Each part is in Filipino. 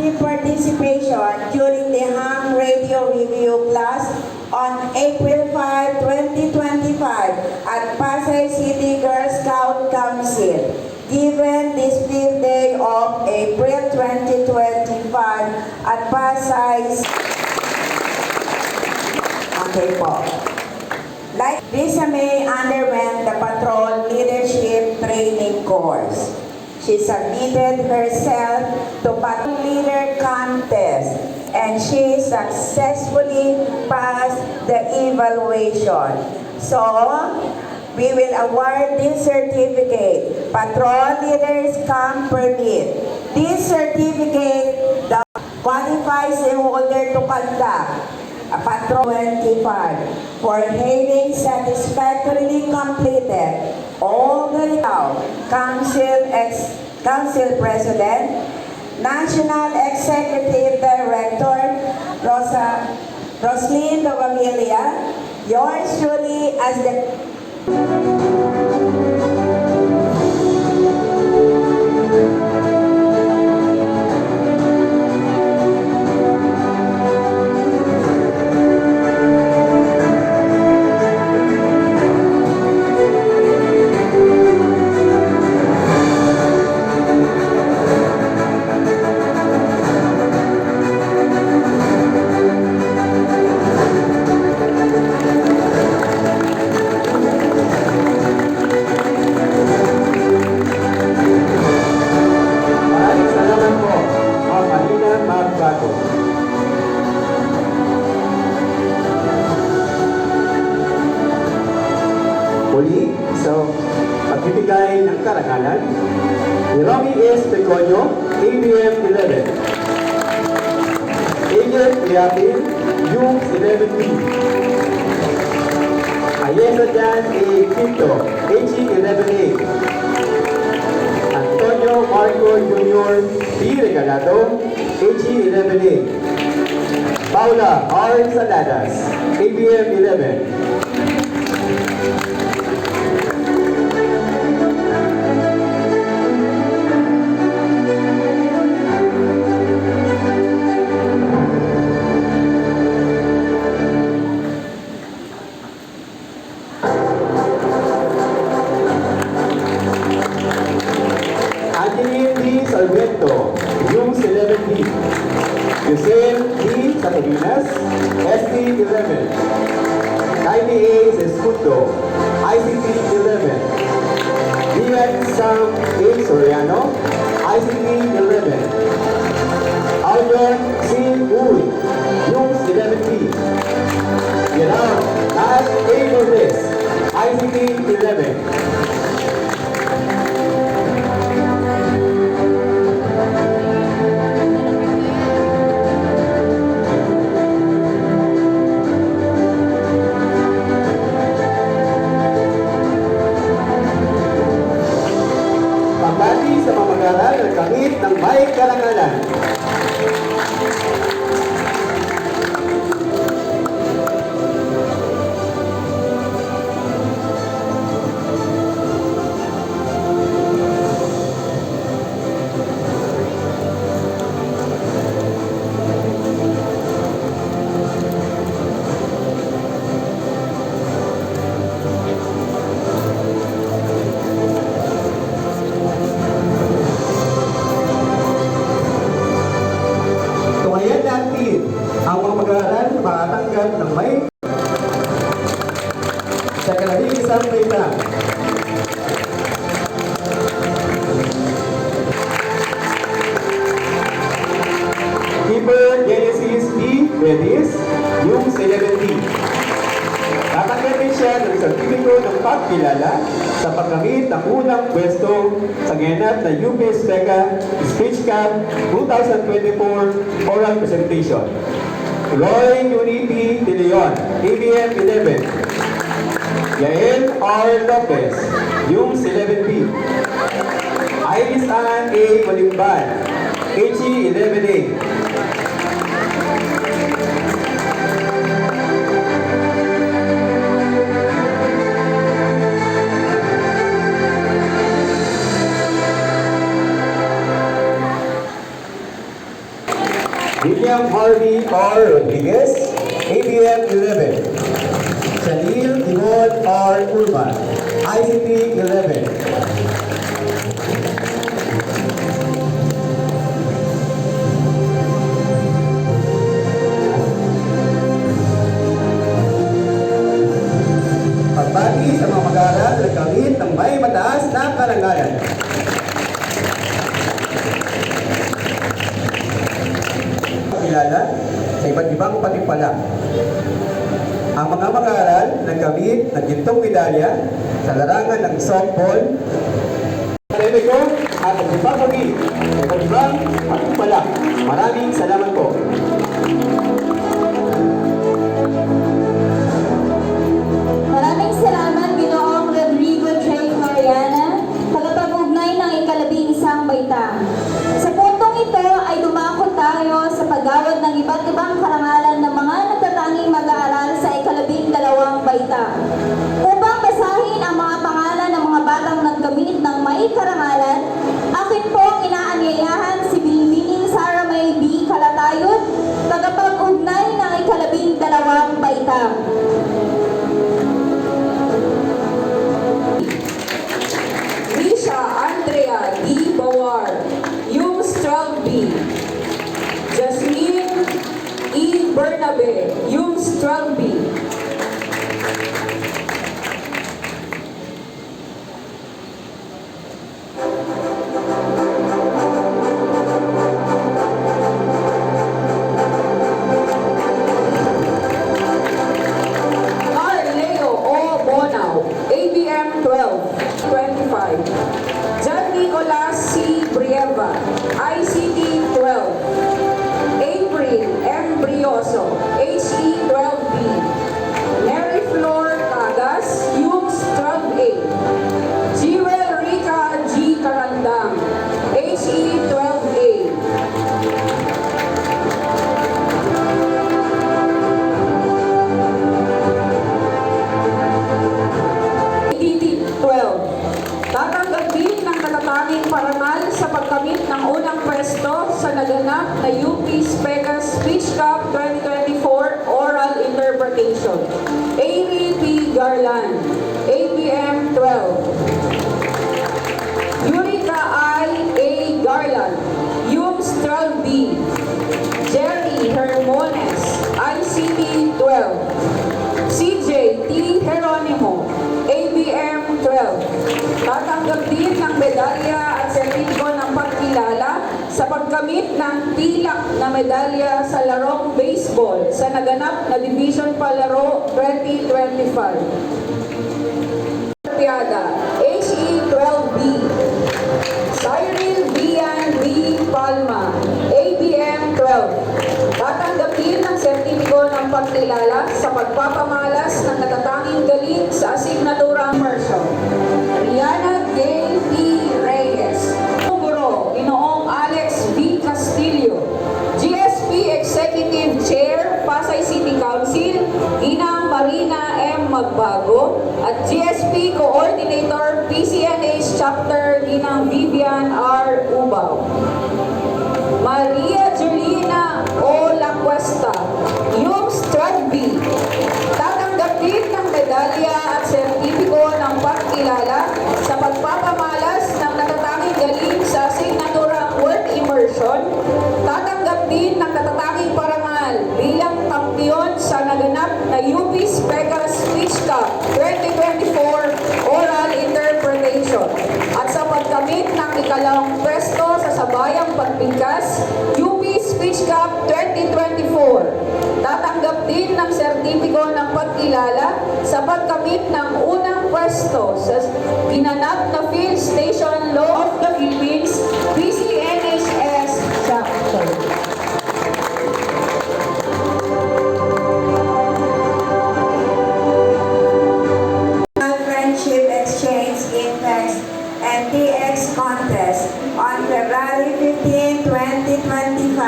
active participation during the Ham Radio Review class on April 5, 2025 at Pasay City Girl Scout Council. Given this 5th day of April 2025 at Pasay. Okay po. Like Risa May underwent the patrol leadership training course. She submitted herself to patrol leader contest and she successfully passed the evaluation. So, we will award this certificate, Patrol Leaders Camp Permit. This certificate qualifies the holder to conduct a Patrol 25 for having satisfactorily completed all the Council President, National Executive Director, Roslyn Novamilia, yours truly as the Muli, pagbibigay ng karangalan ni Romy S. Peconio, ABM 11. Agent Liapin, Youth 11B. Ayesa Jan A. Quinto, AG 11A. Antonio Marco Jr. B. Regalado, AG 11A. Paula R. Saladas, ABM 11. Sarmiento, Yung 11B. Yusel D. Sacabinas, SD 11. Kylie A. Escuto, ICT 11. Dian Sam A. Soriano, ICT 11. Aljon C. Uy, Yung 11B. Gerard Nash A. Lourdes, ICT 11. Sa pamag-aaral ng kamit ng may karangalan. Ang mga mag-aaral makatanggap ng may sa kalabing isang pera. Keeper Genesis D. Redis, yung 11D. Tatanggapin siya ng sertipiko ng pagkilala sa pagkamit ng unang pwesto sa ganap na UP SPECA Speech Camp 2024 Oral Presentation. Roy Unity De Leon, ABM 11. Yael R. Lopez, yung 11B. Iris Ann A. Malimban, HE 11A. William Harvey R. Rodriguez, ABM 11. Shanil Yvonne R. Urban, ICT 11. Pagbati sa mga mag-aaral na nagkamit ng may mataas na karangalan. Kilala sa iba't ibang patimpala. Ang mga mag-aaral nagkamit ng gintong medalya sa larangan ng softball, akademiko at nagbabagi sa iba't ibang patimpala. Maraming salamat po. Maraming salamat, Ginoong Rodrigo J. Mariana, tagapag-ugnay ng ika-11 baitang. Sa puntong ito ay dumako tayo sa paggawad ng iba't ibang karangalan ng mga nagtatanging mag-aaral sa ika-12 baitang. Upang basahin ang mga pangalan ng mga batang nagkamit ng may karangalan, akin pong inaanyayahan si Bilibining Sara May B. Kalatayot, tagapag-ugnay ng ika-12 baitang. Risha Andrea D. Bawar, Yums 12B. Jasmine E. Bernabe, Yums 12B. Arleo O. Bonao, ABM 1225. John Nicolas C. Brieva, ICT 12. April M. Brioso, HE 12B. Mary Flor Tagas, Yums 12A. Jewel Rica G. Carandang, HE 12A. ADT 12. Tatanggap din ng natatanging parangal sa pagkamit ng unang pwesto sa naganap na UP SPECA Speech Cup 2024 Oral Interpretation. Amy P. Garland, ABM 12. Yurika I. A. Garland, Yums 12B. Jerry Hermones, ICT 12. CJ T. Geronimo, ABM 12. Tatanggap din ng medalya at sertipiko ng pagkilala sa pagkamit ng tilak na medalya sa larong baseball sa naganap na Division Palaro 2025. Piada, HE 12B. Cyril Bian B. Palma, ABM 12. Tatanggapin ng sertipiko ng pagkilala sa pagpapamalas ng natatanging galing sa asignaturang immersion. Rihanna Gail P. Reyes. Guro, Ginoong Alex V. Castillo. GSP Executive Chair, Pasay City Council, Inang Marina M. Magbago, at GSP Coordinator, PCNH Chapter, Inang Vivian R. Ubaw. Maria Julina O. Lacuesta, Yums 12B. Tatanggap din ng medalya at sertipiko ng pagkilala sa pagpapamalas ng natatanging galing sa asignaturang Word Immersion. Tatanggap din ng natatanging parangal bilang kampiyon sa naganap na UP SPECA Speech Cup 2024 Oral Interpretation at sa pagkamit ng ikalawang pwesto sa sabayang pagbigkas UP Speech Cup 2024. Tatanggap din ng sertipiko ng pagkilala sa pagkamit ng unang pwesto sa ginanap na Field Station Law of the Philippines PCNHS Chapter. Friendship Exchange Intex and TX Contest on February 15, 2025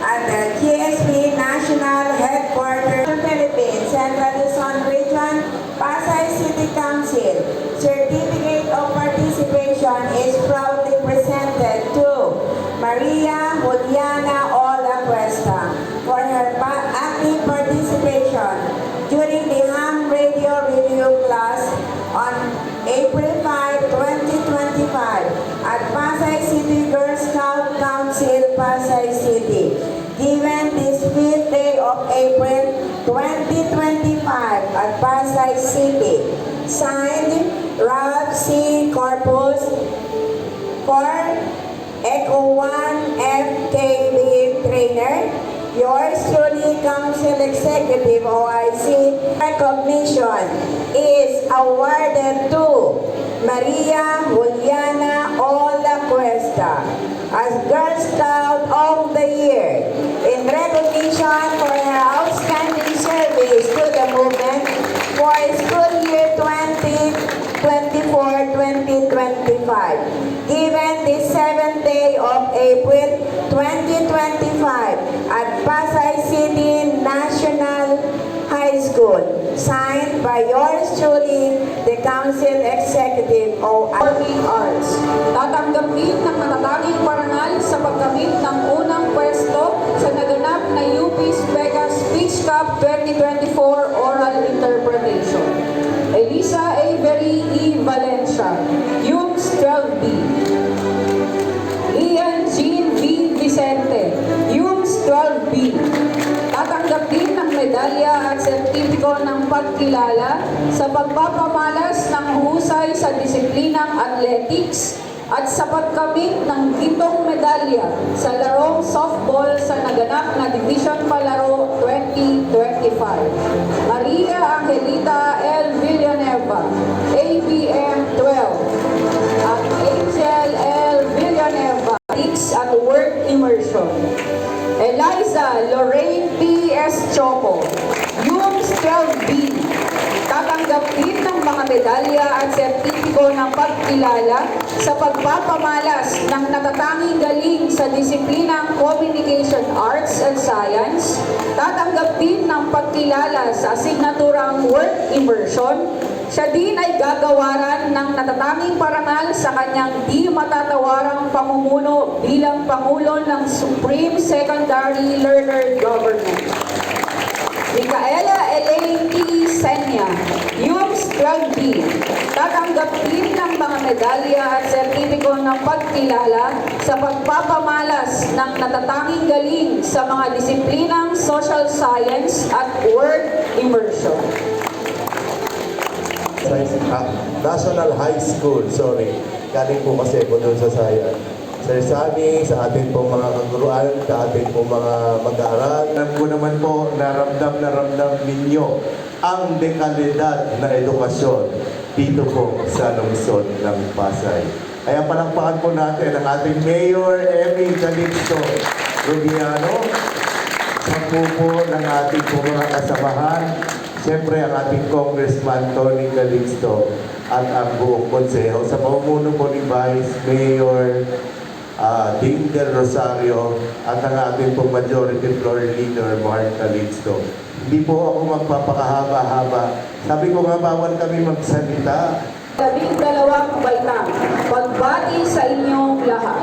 at the GSP National Headquarters, Philippines, Central Luzon Region, Pasay City Council. Certificate of participation is proudly presented to Maria Juliana Ola Cuesta. their active participation during the ham radio review class on April 5, 2025 at Pasay City Girl Scout Council, Pasay City, given this 5th day of April 2025 at Pasay City. Signed, Ralph C. Corpus, for Echo 1 FKB Trainer. Yours truly, Council Executive OIC. Recognition is awarded to Maria Juliana Ola Cuesta as Girl Scout of the Year in recognition for her outstanding service to the movement for school year 2024-2025, given the 7th day of April 2025 at Pasay City National High School. Signed by yours truly, the Council Executive of Performing Arts. Tatanggapin ng matatanging parangal sa pagkamit ng unang pwesto sa naganap na UP Spega Speech Cup 2024 Oral Interpretation. Elisa Avery E. Valencia, Yumes 12B. Ian Jean V. Vicente, Yumes 12B. Tatanggapin ng medalya at sertipiko ng pagkilala sa pagpapamalas ng husay sa disiplinang athletics at sa pagkamit ng 7 medalya sa larong softball sa naganap na Division Palaro 2025. Maria Angelita L. Villanueva, ABM 12, at Angel L. Villanueva, Tics at Work Immersion. Eliza Lorraine P. S. Choco, Yumes 12B. Tatanggapin ng mga medalya at sertipiko ng pagkilala sa pagpapamalas ng natatanging galing sa disiplinang Communication Arts and Science. Tatanggapin ng pagkilala sa asignaturang Work Immersion. Siya din ay gagawaran ng natatanging parangal sa kanyang di matatawarang pamumuno bilang Pangulo ng Supreme Secondary Learner Government. Micaela Elaine T. Senya, Yumes 12B. Tatanggapin ng mga medalya at sertipiko ng pagkilala sa pagpapamalas ng natatanging galing sa mga disiplinang Social Science at Work Immersion. National High School, sorry. Galing po kasi po doon sa Sayan. Sir Sammy, sa ating pong mga kaguruan, sa ating pong mga mag-aaral. Alam ko naman po, na ramdam ninyo ang dekalidad na edukasyon dito po sa lungsod ng Pasay. Kaya palakpakan po natin ang ating Mayor Emmy Calixto Rubiano, sa po ng ating po mga kasamahan, siyempre ang ating Congressman Tony Calixto at ang buong konseho sa pamumuno po ni Vice Mayor Ding Del Rosario at ang ating pong Majority Floor Leader Mark Calixto. Hindi po ako magpapakahaba-haba. Sabi ko nga bawal kami magsalita. 12 baitang, pagbati sa inyong lahat.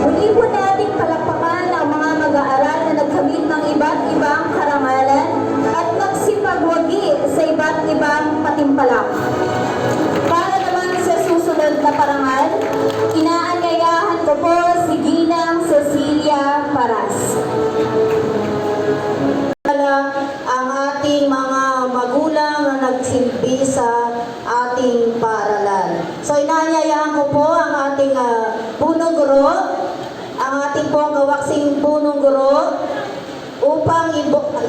Muli po nating palakpakan ang mga mag-aaral na nagkamit ng iba't ibang karangalan at nagsipagwagi sa iba't ibang patimpalak. Para naman sa susunod na parangal, inaanyayahan ko po si Ginang Cecilia Paras. Ang ating mga magulang na nagsilbi sa ating paaralan. So inaanyayahan ko po ang ating punong guro, ang ating pong kawaksing punong guro upang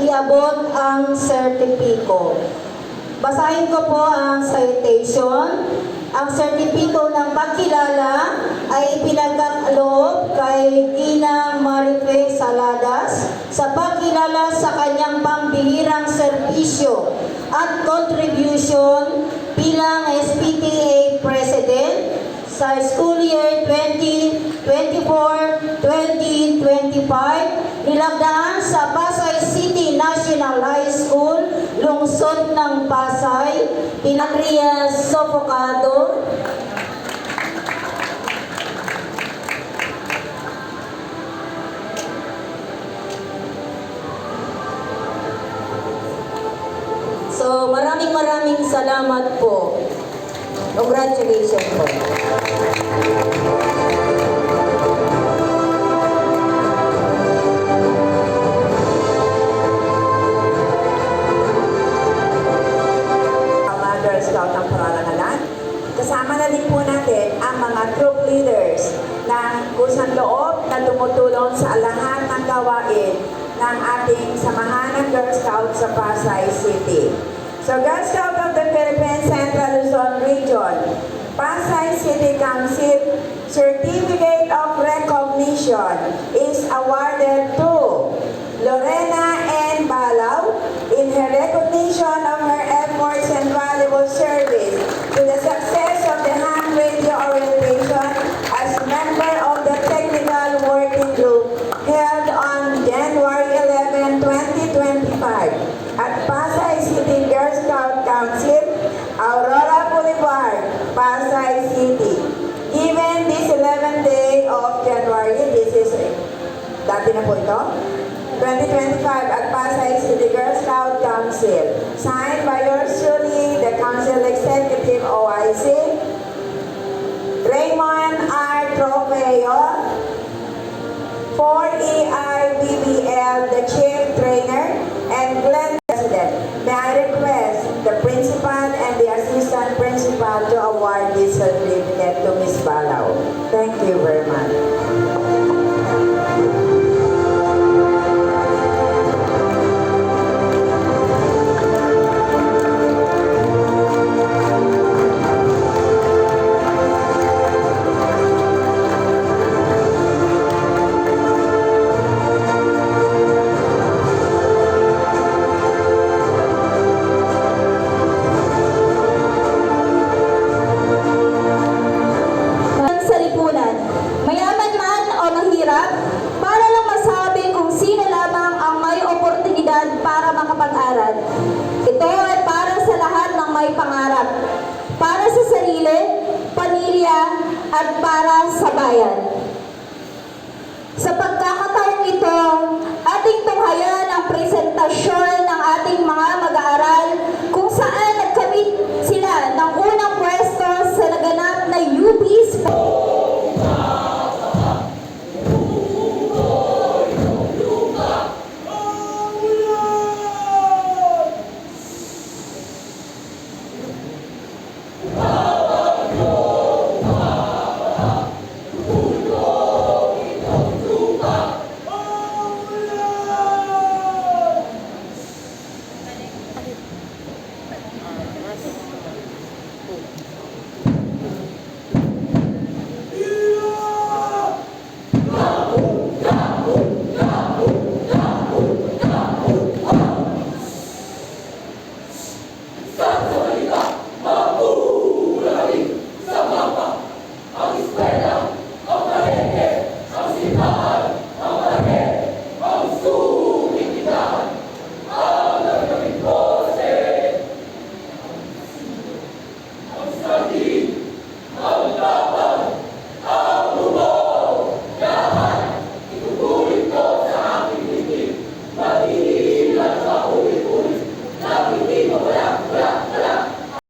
iabot ang sertipiko. Basahin ko po ang citation. Ang sertipiko ng pagkilala ay ipinagkaloob kay Ginang Marife Saladas sa pagkilala sa kanyang pambihirang serbisyo at contribution bilang SPTA President sa school year 2024-2025 nilagdaan sa Pasay City National High School, lungsod ng Pasay, Pinagria Sofocado, so maraming salamat po. Congratulations po. Mga Girl Scout ng Paralangalan. Kasama na din po natin ang mga troop leaders na kusang loob na tumutulong sa lahat ng gawain ng ating samahan ng Girl Scout sa Pasay City. So, Girl Scout of the Philippines Central Luzon Region, Pasay City Council Certificate of Recognition is awarded to Lorena N. Balaw in her recognition of her efforts and valuable service to the success of the ham radio orientation as member of the technical working group held on January 11, 2025 at Pasay City Girl Scout Council, Aurora Boulevard, Pasay City. Given this 11th day of January, this is dati na po ito, 2025 at Pasay City Girl Scout Council. Signed by yours truly, the Council Executive OIC, Raymond R. Trofeo, 4EIBBL, the Chief Trainer, and Glenn President. May I request the Principal and the Assistant Principal to award this certificate to Ms. Balaw. Thank you very much. Sa lipunan, mayaman man o mahirap, para lang masabi kung sino lamang ang may oportunidad para makapag-aral. Ito ay para sa lahat ng may pangarap, para sa sarili, pamilya, at para sa bayan. Sa pagkakataong ito, ating tunghayan ang presentasyon